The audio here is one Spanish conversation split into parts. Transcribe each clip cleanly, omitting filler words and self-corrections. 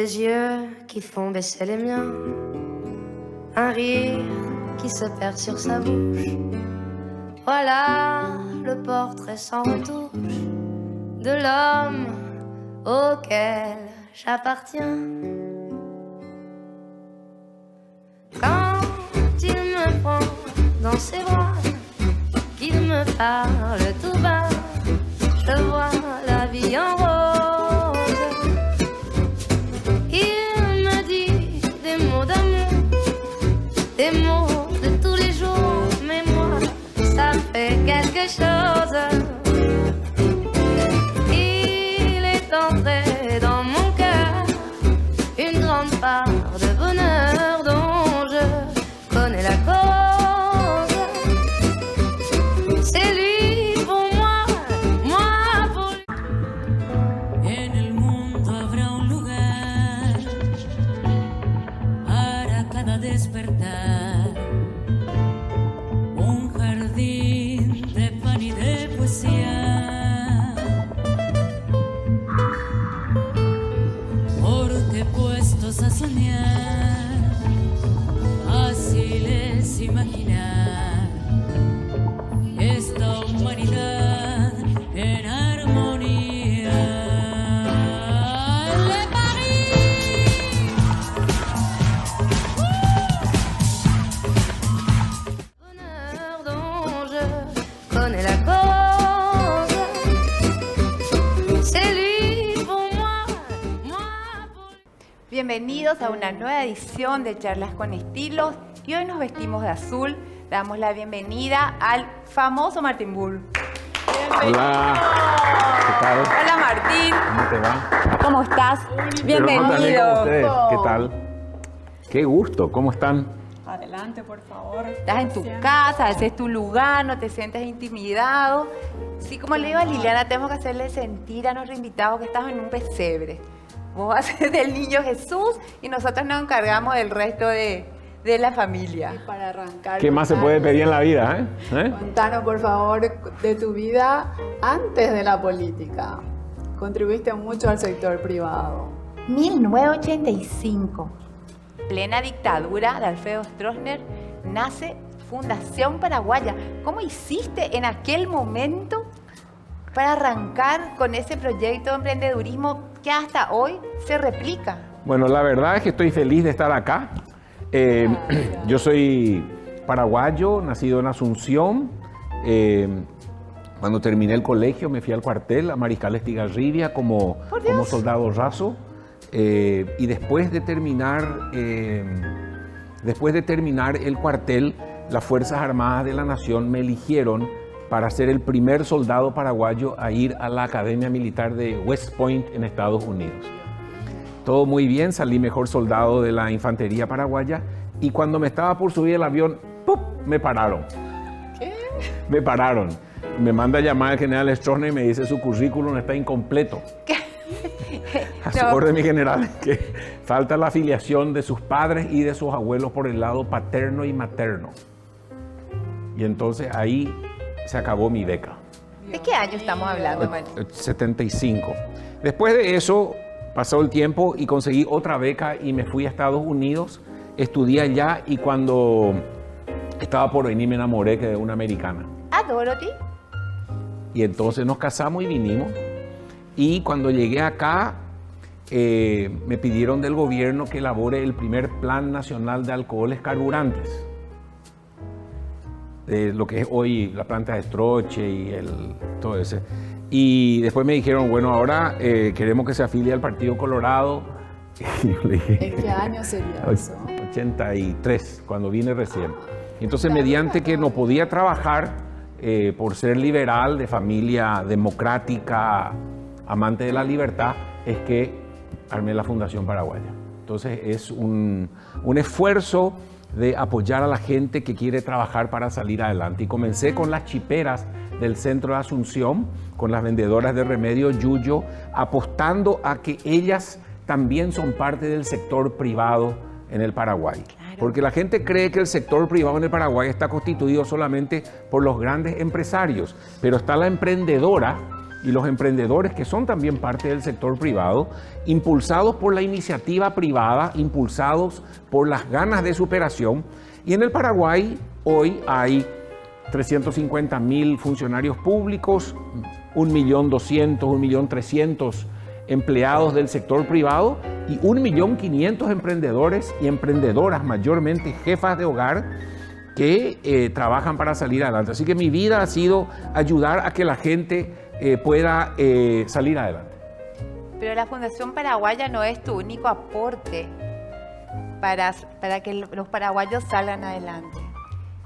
Ses yeux qui font baisser les miens, un rire qui se perd sur sa bouche. Voilà le portrait sans retouche de l'homme auquel j'appartiens. Quand il me prend dans ses bras, qu'il me parle tout bas, je vois la vie en rose. Il me dit des mots d'amour, des mots de tous les jours, mais moi, ça fait quelque chose. Il est entré dans mon cœur une grande part de bonheur dont je connais la cause. C'est lui pour moi, moi pour lui. En el mundo habrá un lugar para cada despertar, un jardín de pan y de poesía, porque puestos a soñar, fácil es imaginar esta humanidad en armonía. Le Paris. Bonheur dont je connais la cause. C'est lui pour moi, moi pour lui. Bienvenidos a una nueva edición de Charlas con Estilos y hoy nos vestimos de azul. Damos la bienvenida al famoso Martín Bull. Hola, ¿qué tal? Hola Martín, ¿Cómo te va? ¿cómo estás? Pero no también como Bienvenido. ustedes. ¿Qué tal? Qué gusto, ¿cómo están? Adelante, por favor. Estás en tu casa, ese es tu lugar, no te sientes intimidado. Sí, como le digo a Liliana, tenemos que hacerle sentir a nuestro invitado que estás en un pesebre. Vos vas a ser del niño Jesús y nosotros nos encargamos del resto de la familia. Para arrancar, ¿Qué más se puede pedir en la vida? Contanos, por favor, de tu vida antes de la política. Contribuiste mucho al sector privado. 1985, plena dictadura de Alfredo Stroessner, nace Fundación Paraguaya. ¿Cómo hiciste en aquel momento para arrancar con ese proyecto de emprendedurismo que hasta hoy se replica? Bueno, la verdad es que estoy feliz de estar acá. Yo soy paraguayo, nacido en Asunción. Cuando terminé el colegio me fui al cuartel, a Mariscal Estigarribia, como soldado raso. Y después de terminar el cuartel, las Fuerzas Armadas de la Nación me eligieron para ser el primer soldado paraguayo a ir a la Academia Militar de West Point en Estados Unidos. Todo muy bien, salí mejor soldado de la infantería paraguaya y cuando me estaba por subir el avión, ¡pum!, me pararon. ¿Qué? Me pararon. Me manda a llamar el general Stroessner y me dice su currículum está incompleto. A su orden, mi general, que falta la afiliación de sus padres y de sus abuelos por el lado paterno y materno. Y entonces ahí se acabó mi beca. ¿De qué año estamos hablando, Martín? 75. Después de eso pasó el tiempo y conseguí otra beca y me fui a Estados Unidos, estudié allá y cuando estaba por venir me enamoré de una americana. ¿A Dorothy? Y entonces nos casamos y vinimos. Y cuando llegué acá, me pidieron del gobierno que elabore el primer Plan Nacional de Alcoholes Carburantes. De lo que es hoy la planta de Stroche y todo ese. Y después me dijeron, bueno, ahora queremos que se afilie al Partido Colorado. Y yo le dije, ¿En qué año sería eso? 83, cuando vine recién. Entonces, mediante que no podía trabajar por ser liberal, de familia democrática, amante de la libertad, es que armé la Fundación Paraguaya. Entonces, es un esfuerzo de apoyar a la gente que quiere trabajar para salir adelante. Y comencé con las chiperas del centro de Asunción, con las vendedoras de remedio Yuyo, apostando a que ellas también son parte del sector privado en el Paraguay. Claro. Porque la gente cree que el sector privado en el Paraguay está constituido solamente por los grandes empresarios, pero está la emprendedora y los emprendedores que son también parte del sector privado, impulsados por la iniciativa privada, impulsados por las ganas de superación. Y en el Paraguay hoy hay 350.000 funcionarios públicos, 1.200.000, 1.300.000 empleados del sector privado y 1.500.000 emprendedores y emprendedoras, mayormente jefas de hogar, que trabajan para salir adelante. Así que mi vida ha sido ayudar a que la gente pueda salir adelante. Pero la Fundación Paraguaya no es tu único aporte para que los paraguayos salgan adelante.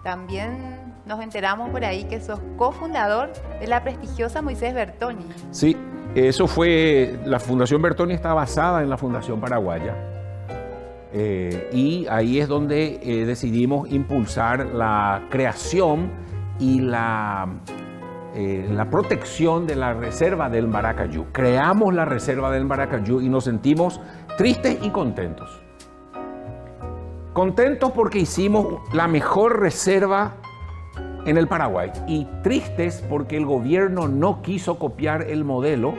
También nos enteramos por ahí que sos cofundador de la prestigiosa Moisés Bertoni. Sí, eso fue, la Fundación Bertoni está basada en la Fundación Paraguaya. Y ahí es donde decidimos impulsar la creación y la protección de la reserva del Maracayú. Creamos la reserva del Maracayú y nos sentimos tristes y contentos. Contentos porque hicimos la mejor reserva en el Paraguay y tristes porque el gobierno no quiso copiar el modelo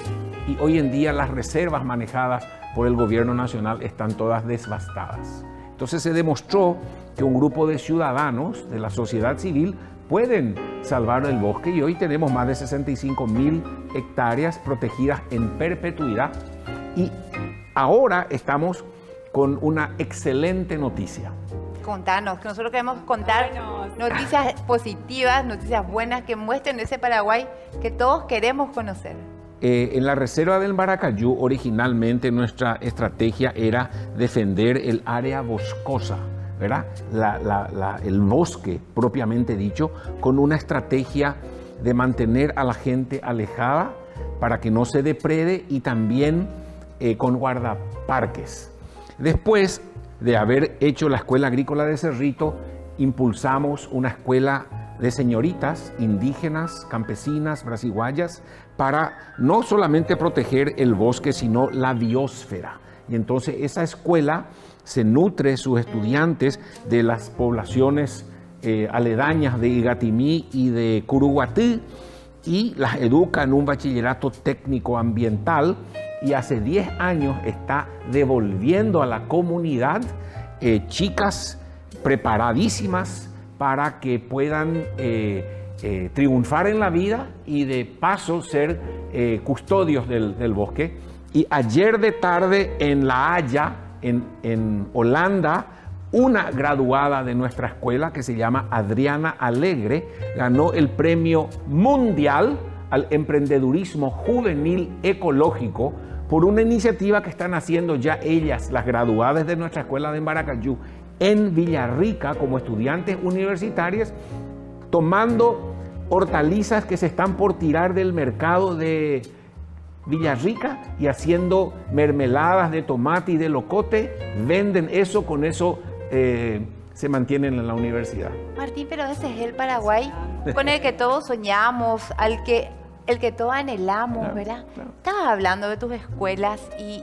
y hoy en día las reservas manejadas por el gobierno nacional están todas devastadas. Entonces se demostró que un grupo de ciudadanos de la sociedad civil pueden salvar el bosque y hoy tenemos más de 65.000 hectáreas protegidas en perpetuidad y ahora estamos con una excelente noticia. Contanos, que nosotros queremos contar noticias positivas, noticias buenas que muestren ese Paraguay que todos queremos conocer. En la reserva del Maracayú, originalmente nuestra estrategia era defender el área boscosa, ¿verdad? El bosque propiamente dicho, con una estrategia de mantener a la gente alejada para que no se deprede y también con guardaparques. Después de haber hecho la Escuela Agrícola de Cerrito, impulsamos una escuela de señoritas indígenas, campesinas, brasiguayas, para no solamente proteger el bosque, sino la biosfera. Y entonces esa escuela se nutre, sus estudiantes, de las poblaciones aledañas de Igatimí y de Curuguatí, y las educa en un bachillerato técnico ambiental, y hace 10 años está devolviendo a la comunidad chicas preparadísimas para que puedan triunfar en la vida y de paso ser custodios del bosque. Y ayer de tarde en La Haya, en Holanda, una graduada de nuestra escuela que se llama Adriana Alegre ganó el premio mundial al emprendedurismo juvenil ecológico por una iniciativa que están haciendo ya ellas, las graduadas de nuestra escuela de Maracayú, en Villarrica como estudiantes universitarias, tomando hortalizas que se están por tirar del mercado de Villarrica y haciendo mermeladas de tomate y de locote, venden eso, con eso se mantienen en la universidad. Martín, pero ese es el Paraguay con el que todos soñamos, el que todos anhelamos, claro, ¿verdad? Claro. Estabas hablando de tus escuelas y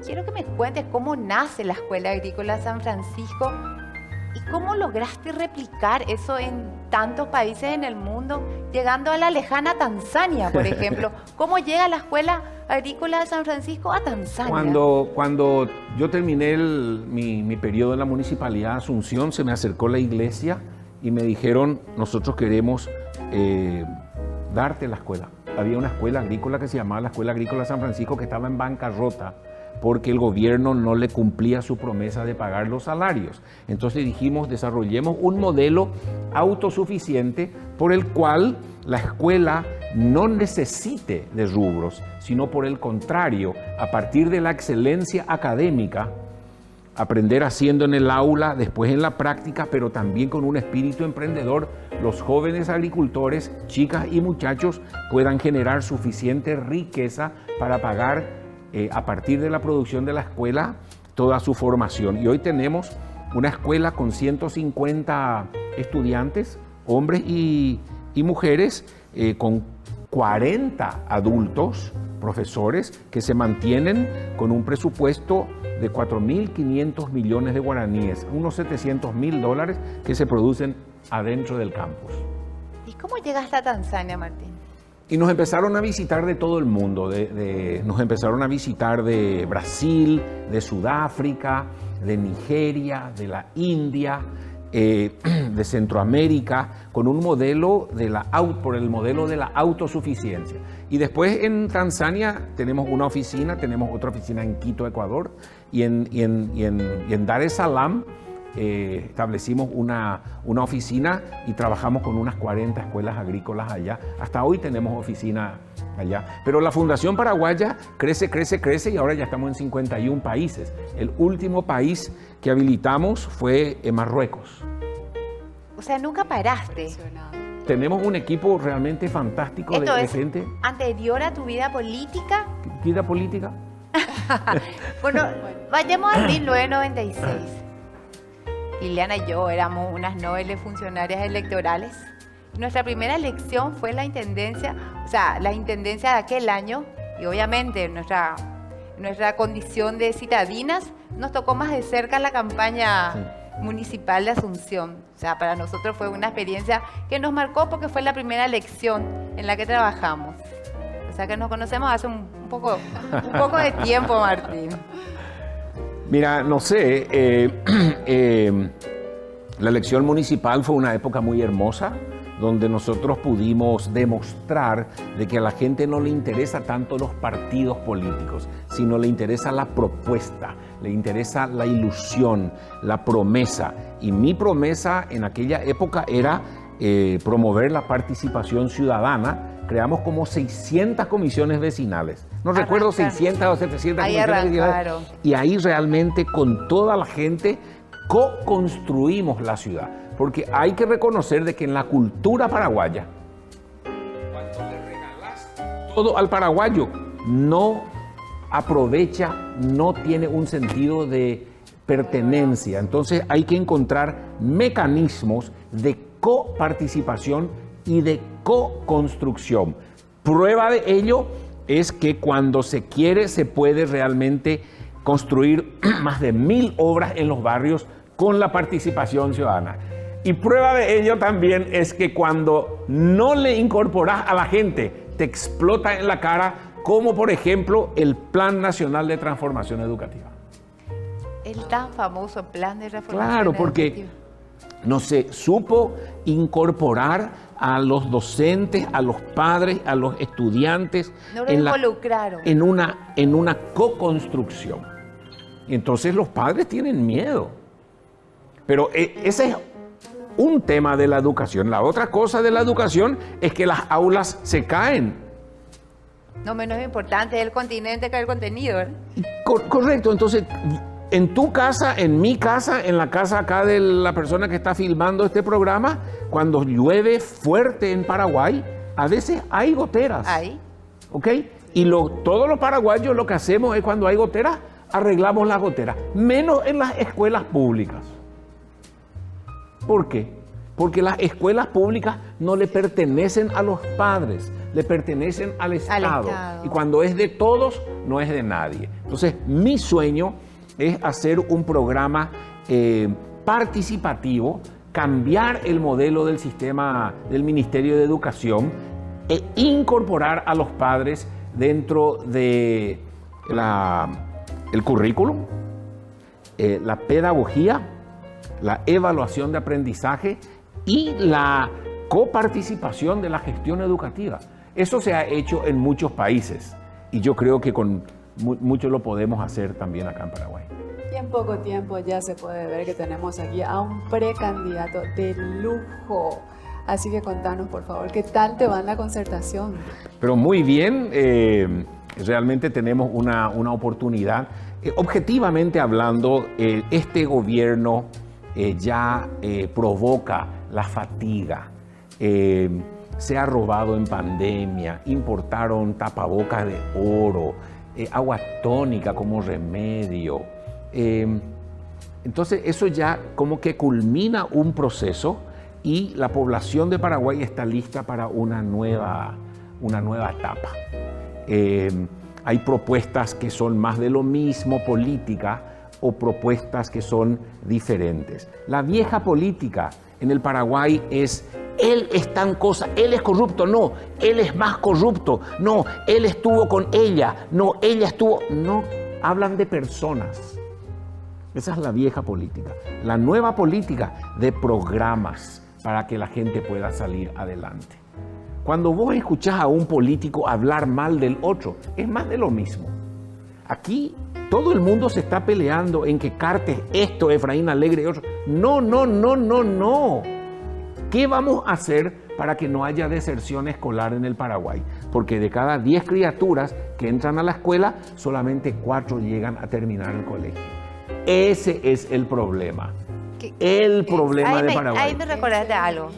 quiero que me cuentes cómo nace la Escuela Agrícola San Francisco y cómo lograste replicar eso en tantos países en el mundo, llegando a la lejana Tanzania, por ejemplo. ¿Cómo llega la Escuela Agrícola de San Francisco a Tanzania? Cuando yo terminé mi periodo en la Municipalidad de Asunción, se me acercó la iglesia y me dijeron, nosotros queremos darte la escuela. Había una escuela agrícola que se llamaba la Escuela Agrícola San Francisco, que estaba en bancarrota porque el gobierno no le cumplía su promesa de pagar los salarios. Entonces dijimos, desarrollemos un modelo autosuficiente por el cual la escuela no necesite de rubros, sino por el contrario, a partir de la excelencia académica, aprender haciendo en el aula, después en la práctica, pero también con un espíritu emprendedor, los jóvenes agricultores, chicas y muchachos, puedan generar suficiente riqueza para pagar a partir de la producción de la escuela toda su formación. Y hoy tenemos una escuela con 150 estudiantes, hombres y mujeres, con 40 adultos, profesores, que se mantienen con un presupuesto de 4.500 millones de guaraníes, unos $700.000 que se producen adentro del campus. ¿Y cómo llegaste a Tanzania, Martín? Y nos empezaron a visitar de todo el mundo, nos empezaron a visitar de Brasil, de Sudáfrica, de Nigeria, de la India, de Centroamérica, con un modelo por el modelo de la autosuficiencia. Y después en Tanzania tenemos una oficina, tenemos otra oficina en Quito, Ecuador, y en Dar es Salaam establecimos una oficina y trabajamos con unas 40 escuelas agrícolas allá. Hasta hoy tenemos oficina allá. Pero la Fundación Paraguaya crece y ahora ya estamos en 51 países. El último país que habilitamos fue en Marruecos. O sea, nunca paraste. Tenemos un equipo realmente fantástico ¿Esto de es gente. anterior a tu vida política? ¿Vida política? Bueno, vayamos a 1996. Liliana y yo éramos unas nobles funcionarias electorales. Nuestra primera elección fue la intendencia de aquel año, y obviamente nuestra condición de citadinas nos tocó más de cerca la campaña municipal de Asunción. O sea, para nosotros fue una experiencia que nos marcó porque fue la primera elección en la que trabajamos. O sea que nos conocemos hace un poco de tiempo, Martín. Mira, no sé, la elección municipal fue una época muy hermosa, donde nosotros pudimos demostrar de que a la gente no le interesa tanto los partidos políticos, sino le interesa la propuesta, le interesa la ilusión, la promesa. Y mi promesa en aquella época era promover la participación ciudadana. Creamos como 600 comisiones vecinales. No recuerdo 600 o 700 comisiones vecinales. Y ahí realmente con toda la gente co-construimos la ciudad. Porque hay que reconocer de que en la cultura paraguaya, cuando le regalas todo al paraguayo, no aprovecha, no tiene un sentido de pertenencia. Entonces hay que encontrar mecanismos de coparticipación y de co-construcción. Prueba de ello es que cuando se quiere se puede realmente construir más de 1000 obras en los barrios con la participación ciudadana. Y prueba de ello también es que cuando no le incorporas a la gente, te explota en la cara, como por ejemplo el Plan Nacional de Transformación Educativa. El tan famoso Plan de Transformación Claro, porque Educativa. no se supo incorporar a los docentes, a los padres, a los estudiantes No lo involucraron. en una co-construcción. Y entonces los padres tienen miedo. Pero ese es un tema de la educación. La otra cosa de la educación es que las aulas se caen. No menos importante el continente que el contenido, ¿eh? Correcto, entonces en tu casa, en mi casa, en la casa acá de la persona que está filmando este programa, cuando llueve fuerte en Paraguay, a veces hay goteras. Ahí. ¿Ok? Y todos los paraguayos lo que hacemos es cuando hay goteras, arreglamos las goteras, menos en las escuelas públicas. ¿Por qué? Porque las escuelas públicas no le pertenecen a los padres, le pertenecen al Estado. Y cuando es de todos, no es de nadie. Entonces, mi sueño es hacer un programa participativo, cambiar el modelo del sistema del Ministerio de Educación e incorporar a los padres dentro de el currículum, la pedagogía, la evaluación de aprendizaje y la coparticipación de la gestión educativa. Eso se ha hecho en muchos países y yo creo que con mucho lo podemos hacer también acá en Paraguay. Y en poco tiempo ya se puede ver que tenemos aquí a un precandidato de lujo. Así que contanos, por favor, ¿qué tal te va en la concertación? Pero muy bien, realmente tenemos una oportunidad. Objetivamente hablando, este gobierno ya provoca la fatiga. Se ha robado en pandemia, importaron tapabocas de oro, agua tónica como remedio. Entonces eso ya como que culmina un proceso y la población de Paraguay está lista para una nueva etapa. Hay propuestas que son más de lo mismo, política, o propuestas que son diferentes. La vieja política en el Paraguay es él es tan cosa, él es corrupto, no, él es más corrupto, no, él estuvo con ella, no, ella estuvo, no, hablan de personas. Esa es la vieja política. La nueva política de programas para que la gente pueda salir adelante. Cuando vos escuchás a un político hablar mal del otro, es más de lo mismo. Aquí todo el mundo se está peleando en que Cartes esto, Efraín Alegre y otro. No, no, no, no, no. ¿Qué vamos a hacer para que no haya deserción escolar en el Paraguay? Porque de cada 10 criaturas que entran a la escuela, solamente 4 llegan a terminar el colegio. Ese es el problema. El problema de Paraguay. Ahí me recordaste algo.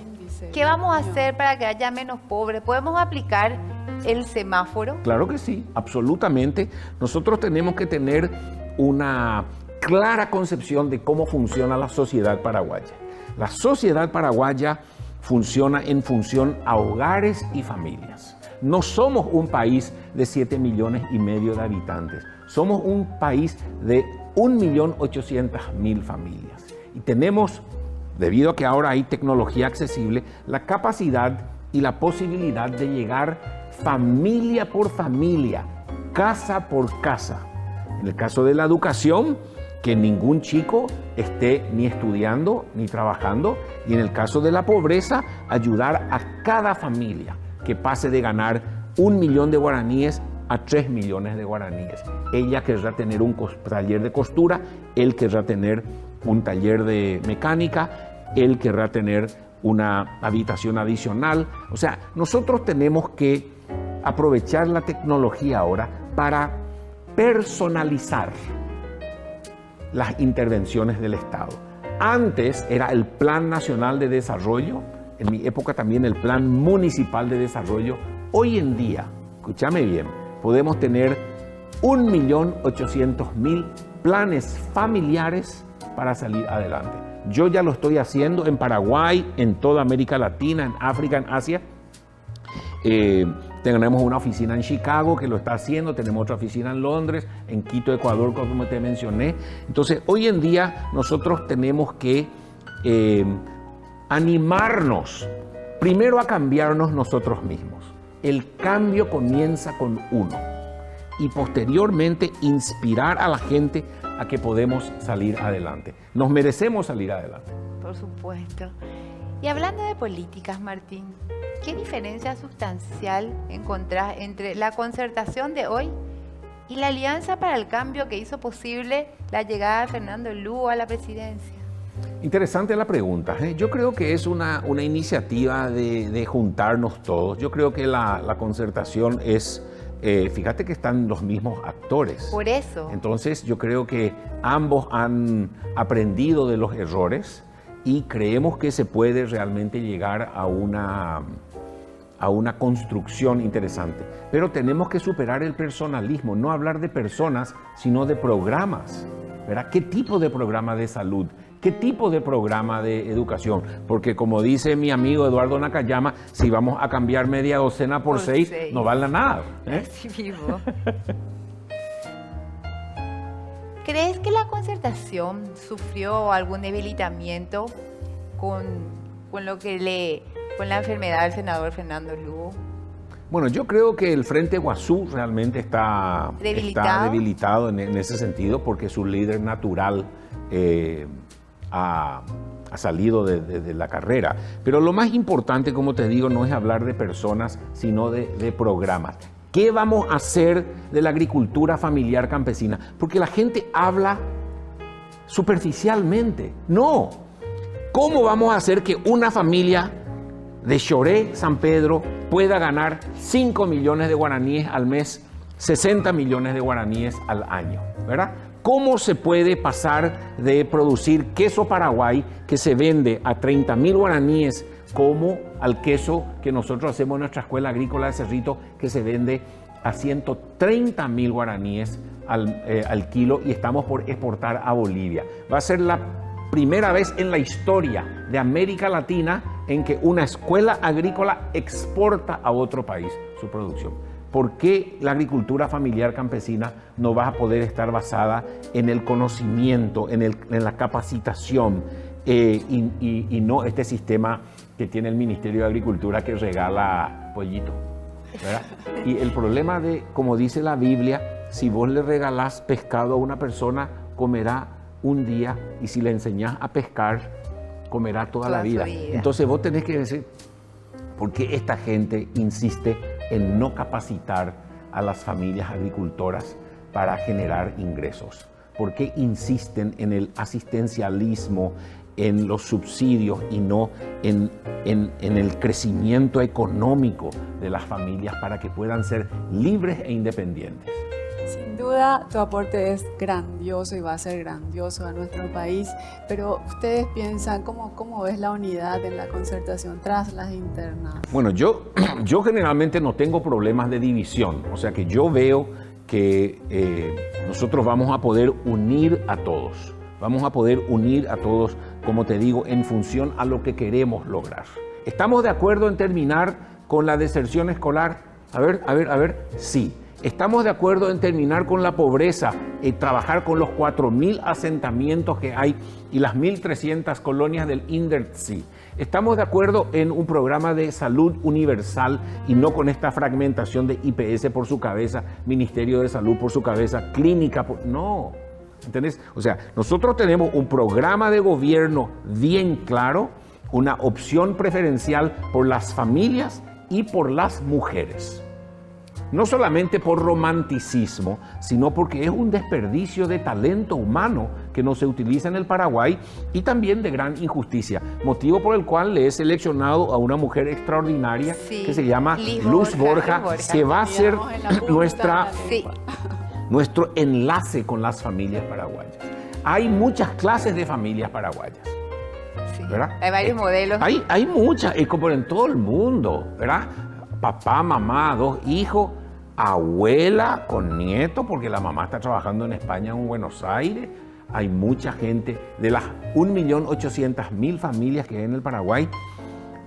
¿Qué vamos a hacer para que haya menos pobres? ¿Podemos aplicar el semáforo? Claro que sí, absolutamente. Nosotros tenemos que tener una clara concepción de cómo funciona la sociedad paraguaya. La sociedad paraguaya funciona en función a hogares y familias. No somos un país de 7,5 millones de habitantes. Somos un país de 1.800.000 familias. Y tenemos, debido a que ahora hay tecnología accesible, la capacidad y la posibilidad de llegar familia por familia, casa por casa. En el caso de la educación, que ningún chico esté ni estudiando ni trabajando. Y en el caso de la pobreza, ayudar a cada familia que pase de ganar 1 millón de guaraníes a 3 millones de guaraníes. Ella querrá tener un taller de costura, él querrá tener un taller de mecánica, él querrá tener una habitación adicional. O sea, nosotros tenemos que aprovechar la tecnología ahora para personalizar las intervenciones del Estado. Antes era el Plan Nacional de Desarrollo, en mi época también el Plan Municipal de Desarrollo. Hoy en día, escúchame bien, podemos tener 1.800.000 planes familiares para salir adelante. Yo ya lo estoy haciendo en Paraguay, en toda América Latina, en África, en Asia. Tenemos una oficina en Chicago que lo está haciendo, tenemos otra oficina en Londres, en Quito, Ecuador, como te mencioné. Entonces, hoy en día nosotros tenemos que animarnos, primero a cambiarnos nosotros mismos. El cambio comienza con uno y posteriormente inspirar a la gente a que podemos salir adelante. Nos merecemos salir adelante. Por supuesto. Y hablando de políticas, Martín, ¿qué diferencia sustancial encontrás entre la concertación de hoy y la Alianza para el Cambio que hizo posible la llegada de Fernando Lugo a la presidencia? Interesante la pregunta. Yo creo que es una iniciativa de juntarnos todos. Yo creo que la concertación es, fíjate que están los mismos actores. Por eso. Entonces yo creo que ambos han aprendido de los errores y creemos que se puede realmente llegar a una construcción interesante. Pero tenemos que superar el personalismo, no hablar de personas, sino de programas, ¿verdad? ¿Qué tipo de programa de salud? ¿Qué tipo de programa de educación? Porque como dice mi amigo Eduardo Nakayama, si vamos a cambiar media docena por 6, no vale nada. Así mismo. ¿Crees que la concertación sufrió algún debilitamiento con la enfermedad del senador Fernando Lugo? Bueno, yo creo que el Frente Guazú realmente está debilitado en ese sentido, porque su líder natural ha salido de la carrera. Pero lo más importante, como te digo, no es hablar de personas, sino de programas. ¿Qué vamos a hacer de la agricultura familiar campesina? Porque la gente habla superficialmente. No. ¿Cómo vamos a hacer que una familia de Choré, San Pedro, pueda ganar 5 millones de guaraníes al mes, 60 millones de guaraníes al año? ¿Verdad? ¿Cómo se puede pasar de producir queso Paraguay que se vende a 30.000 guaraníes como al queso que nosotros hacemos en nuestra escuela agrícola de Cerrito, que se vende a 130.000 guaraníes al kilo y estamos por exportar a Bolivia? Va a ser la primera vez en la historia de América Latina en que una escuela agrícola exporta a otro país su producción. ¿Por qué la agricultura familiar campesina no va a poder estar basada en el conocimiento, en la capacitación y no este sistema que tiene el Ministerio de Agricultura que regala pollito, ¿verdad? Y el problema de, como dice la Biblia, si vos le regalás pescado a una persona, comerá un día, y si le enseñás a pescar, comerá toda la vida. Entonces vos tenés que decir, ¿por qué esta gente insiste en no capacitar a las familias agricultoras para generar ingresos? ¿Por qué insisten en el asistencialismo, en los subsidios y no en el crecimiento económico de las familias para que puedan ser libres e independientes? Sin duda, tu aporte es grandioso y va a ser grandioso a nuestro país, pero ustedes piensan, ¿cómo ves la unidad en la concertación tras las internas? Bueno, yo generalmente no tengo problemas de división, o sea que yo veo que nosotros vamos a poder unir a todos. Vamos a poder unir a todos, como te digo, en función a lo que queremos lograr. ¿Estamos de acuerdo en terminar con la deserción escolar? A ver, sí. ¿Estamos de acuerdo en terminar con la pobreza y trabajar con los 4.000 asentamientos que hay y las 1.300 colonias del Indersee? ¿Estamos de acuerdo en un programa de salud universal y no con esta fragmentación de IPS por su cabeza, Ministerio de Salud por su cabeza, clínica por... No, ¿entendés? O sea, nosotros tenemos un programa de gobierno bien claro, una opción preferencial por las familias y por las mujeres. No solamente por romanticismo, sino porque es un desperdicio de talento humano que no se utiliza en el Paraguay y también de gran injusticia, motivo por el cual le he seleccionado a una mujer extraordinaria que se llama Luz Borja, que va a ser nuestro enlace con las familias paraguayas. Hay muchas clases de familias paraguayas, ¿verdad? Hay varios modelos. Hay muchas, como en todo el mundo, ¿verdad? Papá, mamá, 2 hijos, abuela con nieto, porque la mamá está trabajando en España, en Buenos Aires. Hay mucha gente, de las 1.800.000 familias que hay en el Paraguay,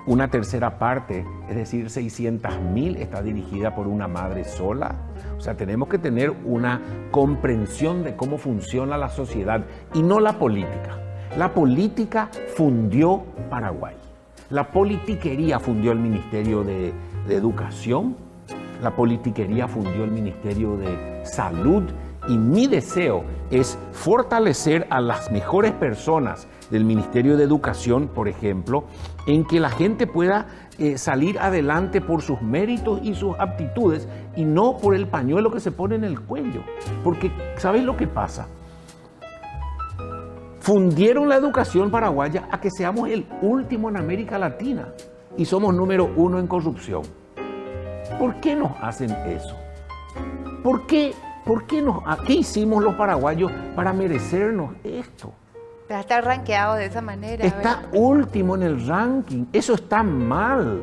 una tercera parte, es decir, 600.000, está dirigida por una madre sola. O sea, tenemos que tener una comprensión de cómo funciona la sociedad y no la política. La política fundió Paraguay. La politiquería fundió el Ministerio de Educación, la politiquería fundió el Ministerio de Salud, y mi deseo es fortalecer a las mejores personas del Ministerio de Educación, por ejemplo, en que la gente pueda salir adelante por sus méritos y sus aptitudes y no por el pañuelo que se pone en el cuello. Porque, ¿sabes lo que pasa? Fundieron la educación paraguaya a que seamos el último en América Latina y somos número 1 en corrupción. ¿Por qué nos hacen eso? ¿Qué hicimos los paraguayos para merecernos esto? Para estar rankeado de esa manera. Está último en el ranking. Eso está mal.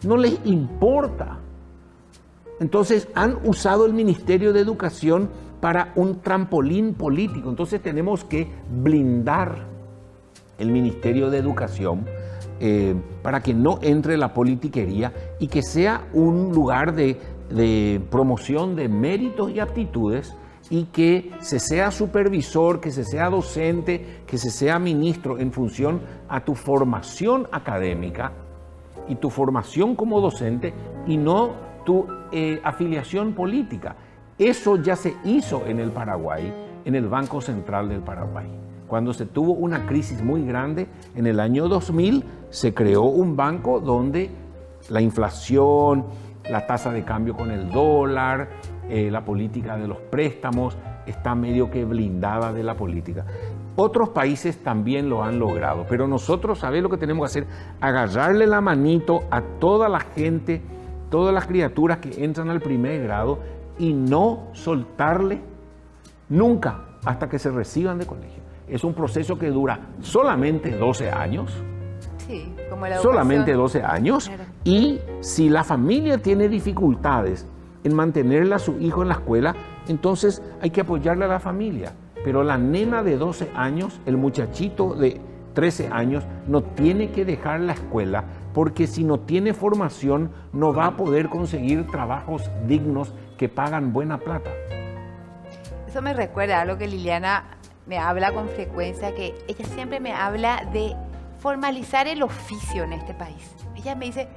No les importa. Entonces han usado el Ministerio de Educación para un trampolín político. Entonces tenemos que blindar el Ministerio de Educación para que no entre la politiquería y que sea un lugar de promoción de méritos y aptitudes, y que se sea supervisor, que se sea docente, que se sea ministro en función a tu formación académica y tu formación como docente y no tu afiliación política. Eso ya se hizo en el Paraguay, en el Banco Central del Paraguay. Cuando se tuvo una crisis muy grande en el año 2000, se creó un banco donde la inflación, la tasa de cambio con el dólar, la política de los préstamos está medio que blindada de la política. Otros países también lo han logrado, pero nosotros, ¿sabés lo que tenemos que hacer? Agarrarle la manito a toda la gente, todas las criaturas que entran al primer grado y no soltarle nunca hasta que se reciban de colegio. Es un proceso que dura solamente 12 años. Sí, como la solamente 12 años. Claro. Y si la familia tiene dificultades en mantenerle a su hijo en la escuela, entonces hay que apoyarle a la familia. Pero la nena de 12 años, el muchachito de 13 años, no tiene que dejar la escuela, porque si no tiene formación no va a poder conseguir trabajos dignos que pagan buena plata. Eso me recuerda a algo que Liliana me habla con frecuencia, que ella siempre me habla de formalizar el oficio en este país. Ella me dice,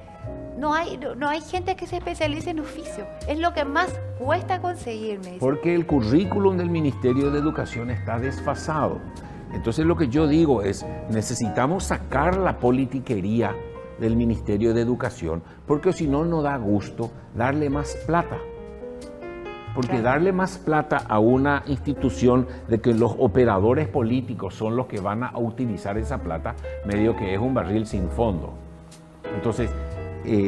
no hay gente que se especialice en oficio. Es lo que más cuesta conseguir, me dice. Porque el currículum del Ministerio de Educación está desfasado. Entonces lo que yo digo es, necesitamos sacar la politiquería del Ministerio de Educación, porque si no, no da gusto darle más plata. Porque darle más plata a una institución de que los operadores políticos son los que van a utilizar esa plata, medio que es un barril sin fondo. Entonces,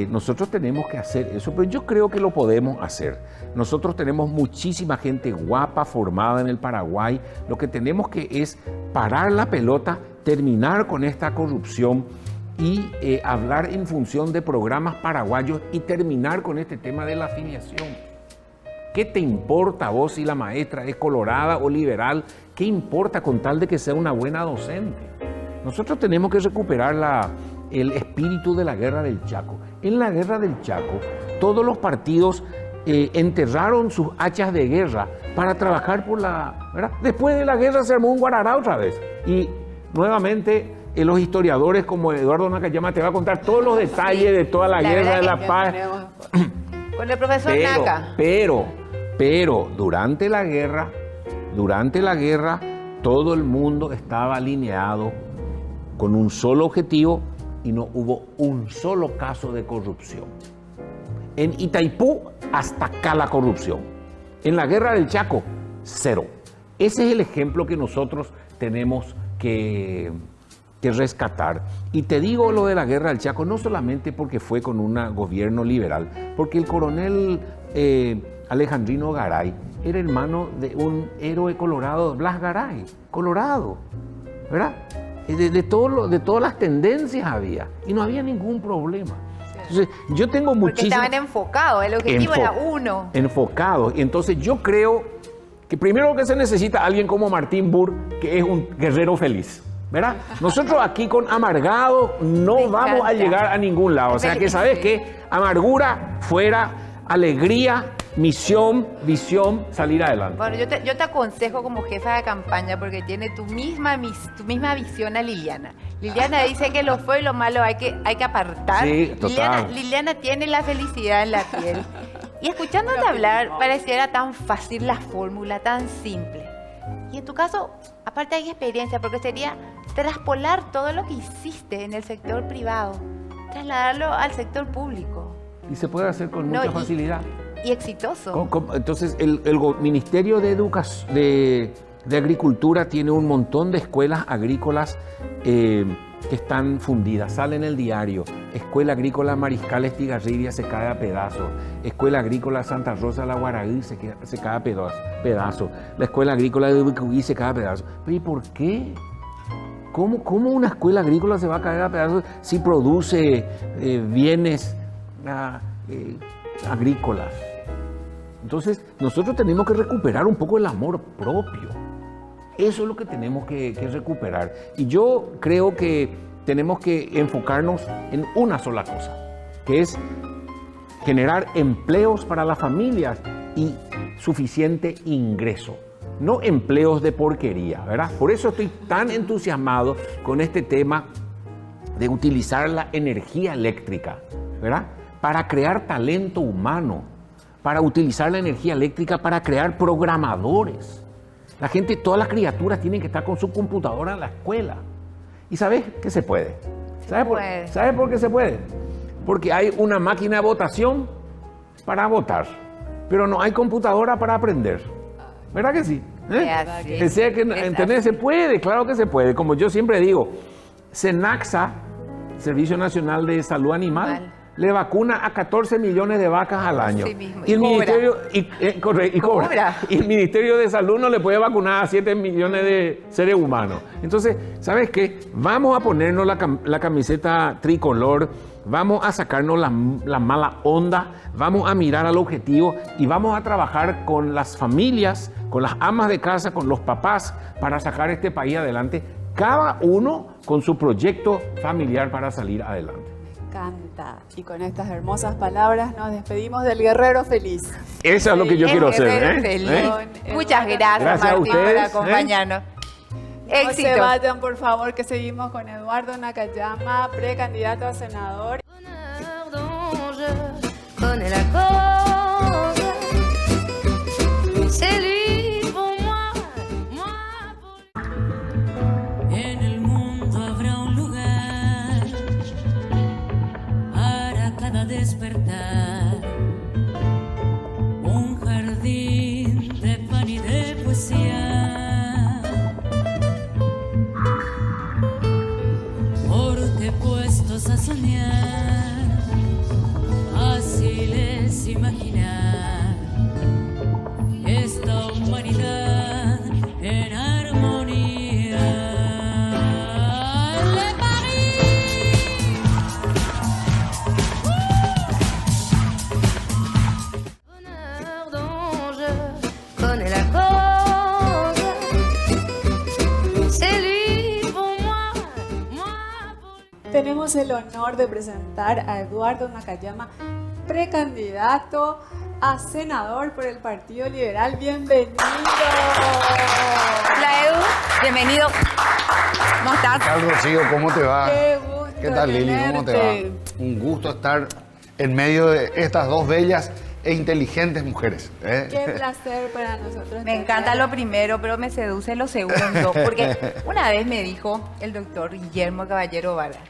nosotros tenemos que hacer eso, pero yo creo que lo podemos hacer. Nosotros tenemos muchísima gente guapa formada en el Paraguay. Lo que tenemos que es parar la pelota, terminar con esta corrupción y hablar en función de programas paraguayos y terminar con este tema de la afiliación. ¿Qué te importa a vos si la maestra es colorada o liberal? ¿Qué importa con tal de que sea una buena docente? Nosotros tenemos que recuperar el espíritu de la Guerra del Chaco. En la Guerra del Chaco, todos los partidos enterraron sus hachas de guerra para trabajar por la... ¿verdad? Después de la guerra se armó un guarará otra vez. Y nuevamente los historiadores como Eduardo Nakayama te va a contar todos los detalles de toda la guerra de la paz. Con el profesor Naka. Pero durante la guerra, todo el mundo estaba alineado con un solo objetivo y no hubo un solo caso de corrupción. En Itaipú, hasta acá la corrupción. En la Guerra del Chaco, cero. Ese es el ejemplo que nosotros tenemos que rescatar. Y te digo lo de la Guerra del Chaco, no solamente porque fue con un gobierno liberal, porque el coronel Alejandrino Garay era hermano de un héroe colorado, Blas Garay, colorado, ¿verdad? De todas las tendencias había, y no había ningún problema. Entonces, yo tengo muchísimo... Porque estaban enfocados, el objetivo era uno. Enfocados. Entonces, yo creo que primero que se necesita alguien como Martín Burr, que es un guerrero feliz, ¿verdad? Nosotros aquí con amargado no vamos a llegar a ningún lado. O sea, que ¿sabes qué? Amargura fuera, alegría, misión, visión, salir adelante. Bueno, yo te aconsejo como jefa de campaña porque tiene tu misma visión a Liliana. Liliana dice que lo feo y lo malo hay que apartar. Sí, total. Liliana tiene la felicidad en la piel. Y escuchándote hablar, pareciera tan fácil la fórmula, tan simple. Y en tu caso, aparte hay experiencia, porque sería traspolar todo lo que hiciste en el sector privado, trasladarlo al sector público. Y se puede hacer con mucha facilidad. Y exitoso. Entonces, el Ministerio de Agricultura tiene un montón de escuelas agrícolas que están fundidas. Sale en el diario. Escuela Agrícola Mariscal Estigarribia se cae a pedazos. Escuela Agrícola Santa Rosa La Guaraí se cae a pedazos. La Escuela Agrícola de Ubicuí se cae a pedazos. ¿Pero y por qué? ¿Cómo una escuela agrícola se va a caer a pedazos si produce bienes agrícolas? Entonces, nosotros tenemos que recuperar un poco el amor propio. Eso es lo que tenemos que recuperar. Y yo creo que tenemos que enfocarnos en una sola cosa, que es generar empleos para las familias y suficiente ingreso. No empleos de porquería, ¿verdad? Por eso estoy tan entusiasmado con este tema de utilizar la energía eléctrica, ¿verdad? Para crear talento humano, para utilizar la energía eléctrica para crear programadores. La gente, todas las criaturas tienen que estar con su computadora en la escuela. ¿Y sabes qué se puede? ¿Sabes por qué se puede? Porque hay una máquina de votación para votar, pero no hay computadora para aprender. ¿Verdad que sí? ¿Entendés? Se puede, claro que se puede. Como yo siempre digo, SENAXA, Servicio Nacional de Salud Animal, le vacuna a 14 millones de vacas al año. Sí mismo. Y el Ministerio de Salud no le puede vacunar a 7 millones de seres humanos. Entonces, ¿sabes qué? Vamos a ponernos la camiseta tricolor, vamos a sacarnos la mala onda, vamos a mirar al objetivo y vamos a trabajar con las familias, con las amas de casa, con los papás, para sacar este país adelante, cada uno con su proyecto familiar para salir adelante. Encanta. Y con estas hermosas palabras nos despedimos del Guerrero Feliz. Eso es lo que yo quiero hacer. Muchas gracias, Gracias Martín, a ustedes, por acompañarnos. No se Éxitos. vayan, por favor, que seguimos con Eduardo Nakayama, precandidato a senador. Bonheur dont je connais la cause. C'est lui pour moi, moi pour lui. En el mundo habrá un lugar para cada despertar, un jardín de pan y de poesía. Porque puestos a soñar, fácil es imaginar esta humanidad en armonía. Le Paris. Bonheur dont je connais la cause. C'est lui pour moi, moi pour lui. Tenemos el honor de presentar a Eduardo Nakayama, precandidato a senador por el Partido Liberal. ¡Bienvenido! Hola Edu, bienvenido. ¿Cómo estás? ¿Qué tal, Rocío? ¿Cómo te va? ¡Qué gusto ¿Qué tal, Lili? ¿Cómo te tenerte! va? Un gusto estar en medio de estas dos bellas e inteligentes mujeres. ¡Qué placer para nosotros! Me encanta lo primero, pero me seduce lo segundo, porque una vez me dijo el doctor Guillermo Caballero Vargas,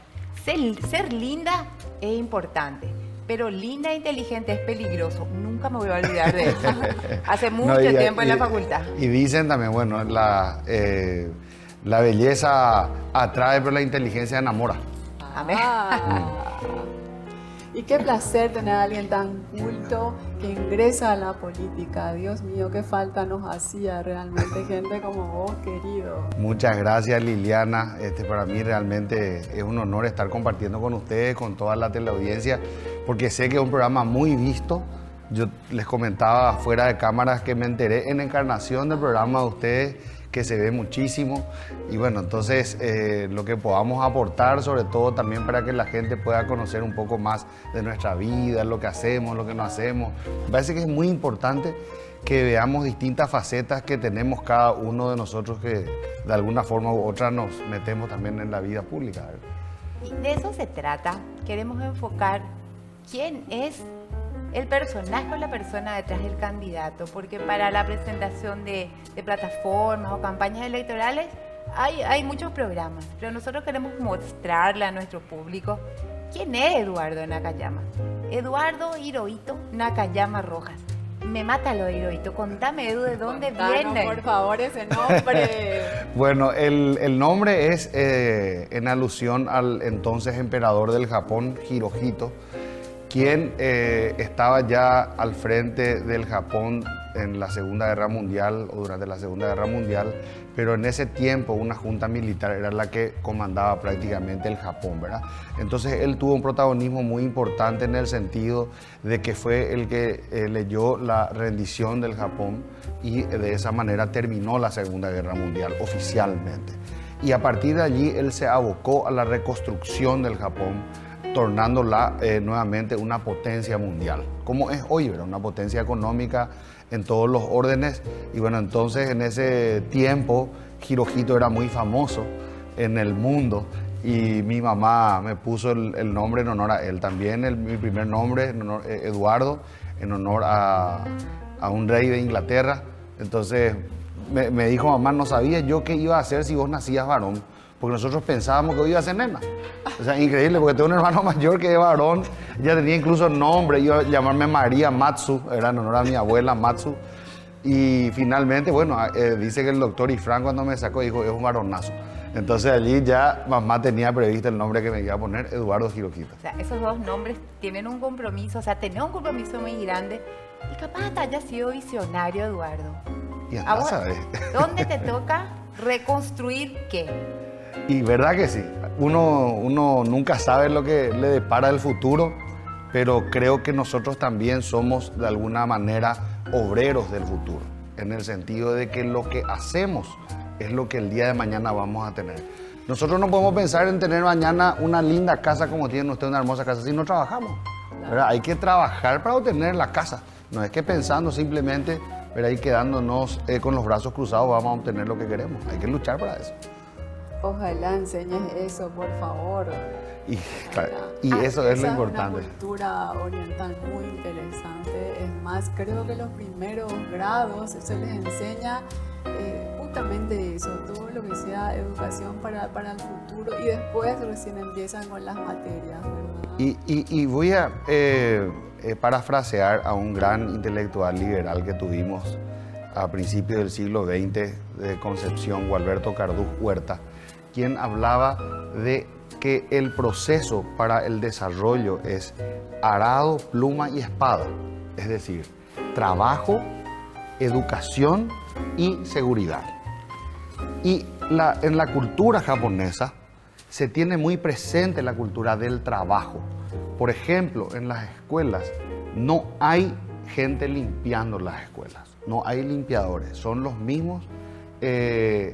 ser linda es importante, pero linda e inteligente es peligroso. Nunca me voy a olvidar de eso. Hace mucho No, tiempo en la facultad. Y dicen también, bueno, la belleza atrae, pero la inteligencia enamora. Amén. Y qué placer tener a alguien tan culto que ingresa a la política. Dios mío, qué falta nos hacía realmente gente como vos, querido. Muchas gracias, Liliana. Para mí realmente es un honor estar compartiendo con ustedes, con toda la teleaudiencia, porque sé que es un programa muy visto. Yo les comentaba fuera de cámaras que me enteré en encarnación del programa de ustedes, que se ve muchísimo. Y bueno, entonces lo que podamos aportar, sobre todo también para que la gente pueda conocer un poco más de nuestra vida, lo que hacemos, lo que no hacemos. Me parece que es muy importante que veamos distintas facetas que tenemos cada uno de nosotros, que de alguna forma u otra nos metemos también en la vida pública, ¿verdad? Y de eso se trata. Queremos enfocar quién es el personaje o la persona detrás del candidato, porque para la presentación de plataformas o campañas electorales hay muchos programas, pero nosotros queremos mostrarle a nuestro público quién es Eduardo Nakayama. Eduardo Hirohito Nakayama Rojas. Me mata lo de Hirohito. Contame, Edu, ¿de dónde Contanos, viene? por favor, ese nombre. Bueno, el nombre es en alusión al entonces emperador del Japón, Hirohito, quien estaba ya al frente del Japón en la Segunda Guerra Mundial o durante la Segunda Guerra Mundial, pero en ese tiempo una junta militar era la que comandaba prácticamente el Japón, ¿verdad? Entonces él tuvo un protagonismo muy importante en el sentido de que fue el que leyó la rendición del Japón y de esa manera terminó la Segunda Guerra Mundial oficialmente. Y a partir de allí él se abocó a la reconstrucción del Japón, tornándola nuevamente una potencia mundial, como es hoy, ¿verdad? Una potencia económica en todos los órdenes. Y bueno, entonces en ese tiempo Hirohito era muy famoso en el mundo y mi mamá me puso el nombre en honor a él. También mi primer nombre, Eduardo, en honor a un rey de Inglaterra. Entonces me dijo, mamá, no sabía yo qué iba a hacer si vos nacías varón, porque nosotros pensábamos que hoy iba a ser nena. O sea, increíble, porque tengo un hermano mayor que es varón, ella tenía incluso nombre, iba a llamarme María Matsu, era en honor a mi abuela Matsu. Y finalmente, bueno, dice que el doctor Ifrán cuando me sacó dijo, es un varonazo. Entonces allí ya mamá tenía previsto el nombre que me iba a poner, Eduardo Hirohito. O sea, esos dos nombres tienen un compromiso, o sea, tenés un compromiso muy grande y capaz hasta haya sido visionario, Eduardo. Y ¿A andá, vos ¿sabes? dónde te toca reconstruir qué? Y verdad que sí, uno nunca sabe lo que le depara el futuro, pero creo que nosotros también somos de alguna manera obreros del futuro, en el sentido de que lo que hacemos es lo que el día de mañana vamos a tener. Nosotros no podemos pensar en tener mañana una linda casa como tiene usted, una hermosa casa, si no trabajamos, ¿verdad? Hay que trabajar para obtener la casa, no es que pensando simplemente pero ahí quedándonos con los brazos cruzados vamos a obtener lo que queremos. Hay que luchar para eso. Ojalá enseñes eso, por favor. Y eso es lo importante. Es una cultura oriental muy interesante. Es más, creo que los primeros grados se les enseña justamente eso, todo lo que sea educación para el futuro, y después recién empiezan con las materias, ¿verdad? Y voy a parafrasear a un gran intelectual liberal que tuvimos a principios del siglo XX de Concepción, Gualberto Cardús Huerta, quien hablaba de que el proceso para el desarrollo es arado, pluma y espada, es decir, trabajo, educación y seguridad. Y en la cultura japonesa se tiene muy presente la cultura del trabajo. Por ejemplo, en las escuelas no hay gente limpiando las escuelas, no hay limpiadores, son los mismos